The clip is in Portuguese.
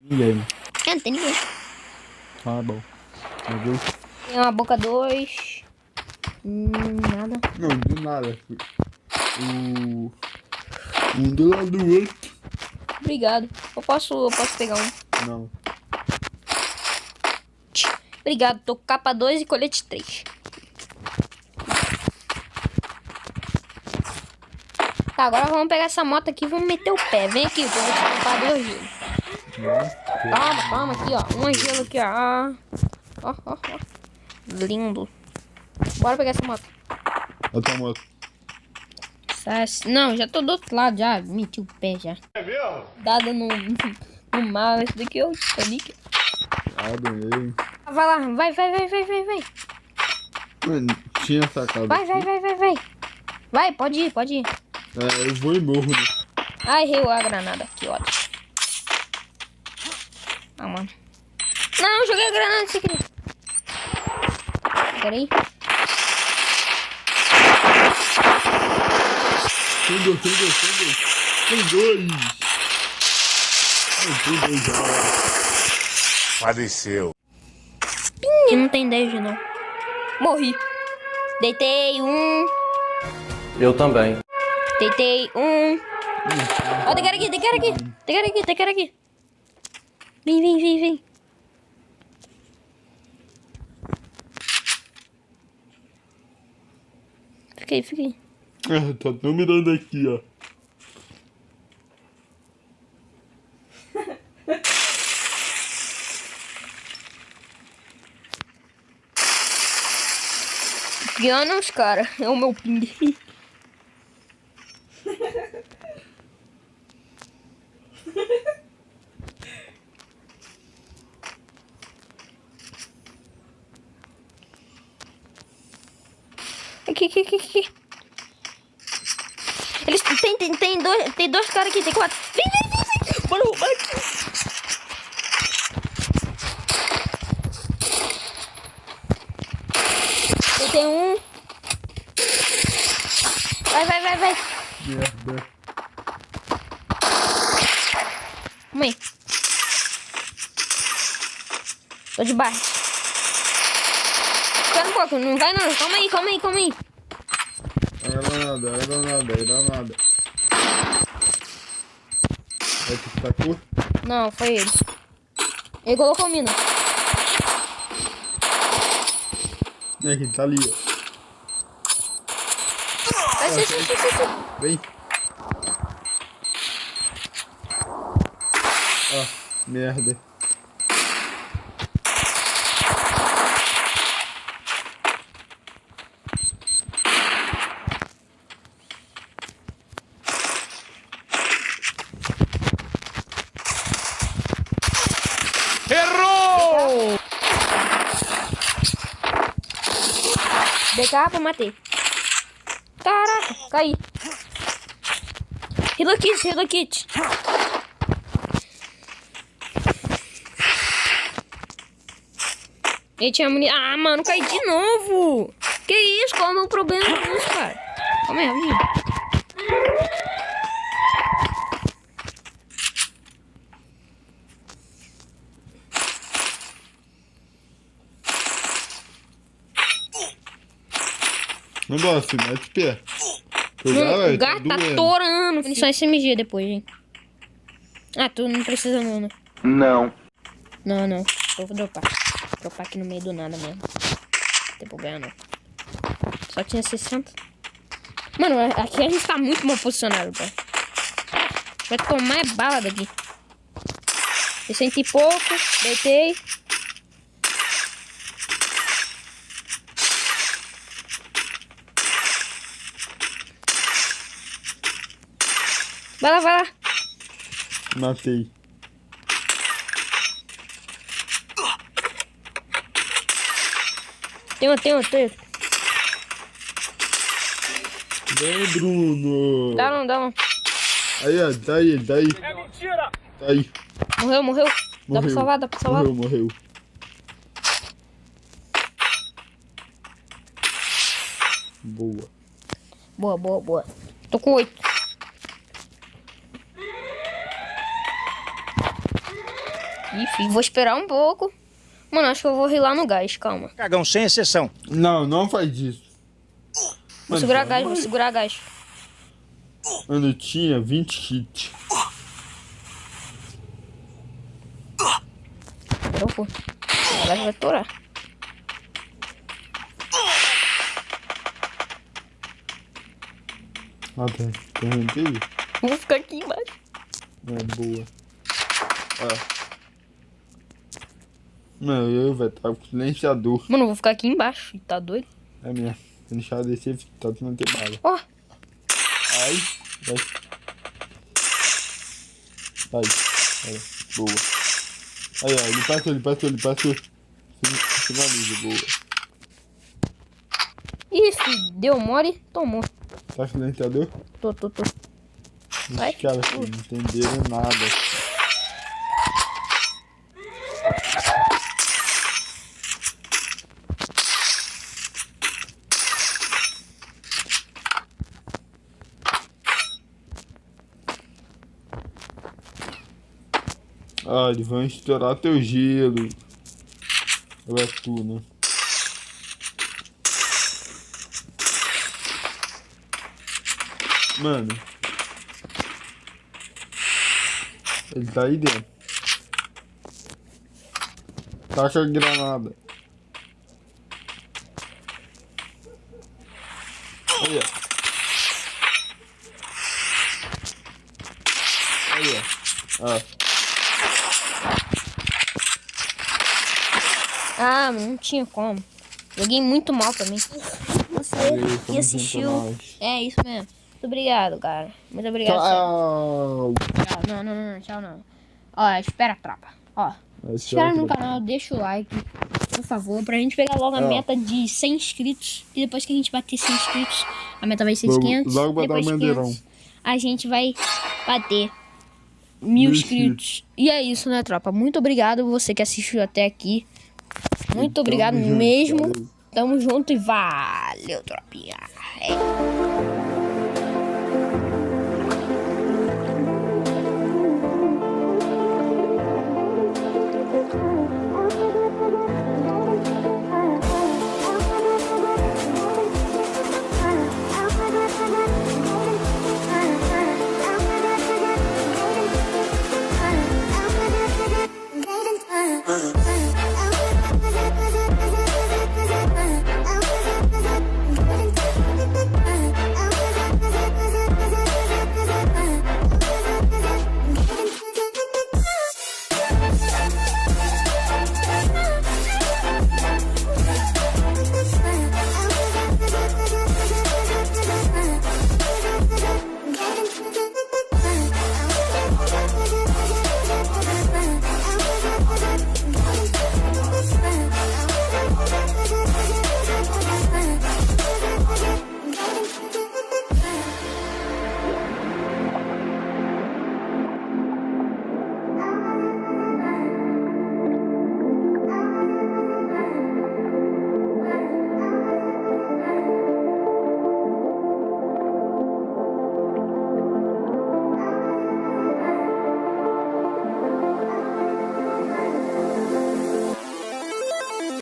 Ninguém. Não tem ninguém. Ah, bom. Meu Deus. Tem uma boca 2. Nada. Não, do nada. Um do lado do outro. Obrigado. Eu posso pegar um. Não. Obrigado. Tô com capa 2 e colete 3. Tá, agora vamos pegar essa moto aqui e vamos meter o pé. Vem aqui, que eu vou te comprar 2 gelos. Calma, aqui, ó. Um gelo aqui, ó. Ó. Lindo. Bora pegar essa moto. Outra moto. Não, já tô do outro lado, já. Meti o pé, já. É mesmo? Dada no mal. Esse daqui é o Titanic. Adorei. Vai lá, vai. Mano, tinha sacado. Vai. Vai, pode ir. Eu vou e morro, né? Ai, errei a granada. Que ódio. Ah, mano. Não, joguei a granada sem querer. Peraí. Tem dois. Tem dois já. Faleceu. Não tem 10 não. Morri. Deitei um. Eu também. Deitei um. Ó, tem cara aqui. Vem. Fica aí. Tá até mirando aqui, ó. Piano os caras. É o meu ping. Aqui. Eles tem dois caras aqui, tem 4. Vem. Bora roubar aqui. Tem um. Vai. Merda. Calma aí. Tô de baixo. Espera um pouco, não vai não. Calma aí. Era nada. Aí tu tacou? Não, foi ele. Ele colocou mina. É que tá ali, ó. Vai. Vem. Ah, merda. Errou! DK pra matei. Caraca, caí. Heal kit. Ele tinha munição. Ah, mano, caí de novo. Que isso? Qual é o meu problema com isso, cara? Calma aí, rapidinho. Vambora, filho, mete o pé. O gato tá torando. Munição SMG depois, hein? Ah, tu não precisa não, né? Não. Não. Eu vou dropar. Dropar aqui no meio do nada mesmo. Não tem problema não. Só tinha 60. Mano, aqui a gente tá muito mal posicionado, cara. Vai tomar bala daqui. 60 e pouco. Deitei. Vai lá. Matei. Tem outro. Vem, Bruno. Dá não. Aí, ó, tá aí. É mentira! Tá aí. Morreu. Dá pra salvar. Morreu. Boa. Tô com 8. Enfim, vou esperar um pouco. Mano, acho que eu vou rir lá no gás, calma. Cagão sem exceção. Não, não faz isso. Vou segurar gás, vou segurar gás. Mano, eu tinha 20 hits. Agora eu vou. O gás vai torar. Ah, tá. Correntei? Vou ficar aqui embaixo. É, boa. Ah. Mano, eu, velho, tava com silenciador. Mano, eu vou ficar aqui embaixo. Tá doido? É minha. Silenciador desse, tá tendo ter bala. Ó. Ai, vai. Ai, olha, boa. Aí, ó, ele passou. Finaliza, boa. Ih, filho, deu mole, tomou. Tá silenciador? Tô. Vai. Os caras não entenderam nada. Ah, eles vão estourar teu gelo. Ou é tu, né? Mano. Ele tá aí dentro. Taca a granada. Aí, ó. Aí, ó. Ah, não tinha como. Joguei muito mal também. Você que assistiu. É isso mesmo. Muito obrigado, cara. Muito obrigado. Tchau. Tchau. Não. Tchau, não. Ó, espera a tropa. Ó. Se inscreve no canal, deixa o like, por favor, pra gente pegar logo a meta de 100 inscritos. E depois que a gente bater 100 inscritos, a meta vai ser de 500. Logo botar depois o de bandeirão. 500, a gente vai bater 1000 inscritos. E é isso, né, tropa? Muito obrigado você que assistiu até aqui. Muito obrigado mesmo. Valeu. Tamo junto e valeu, tropinha. É.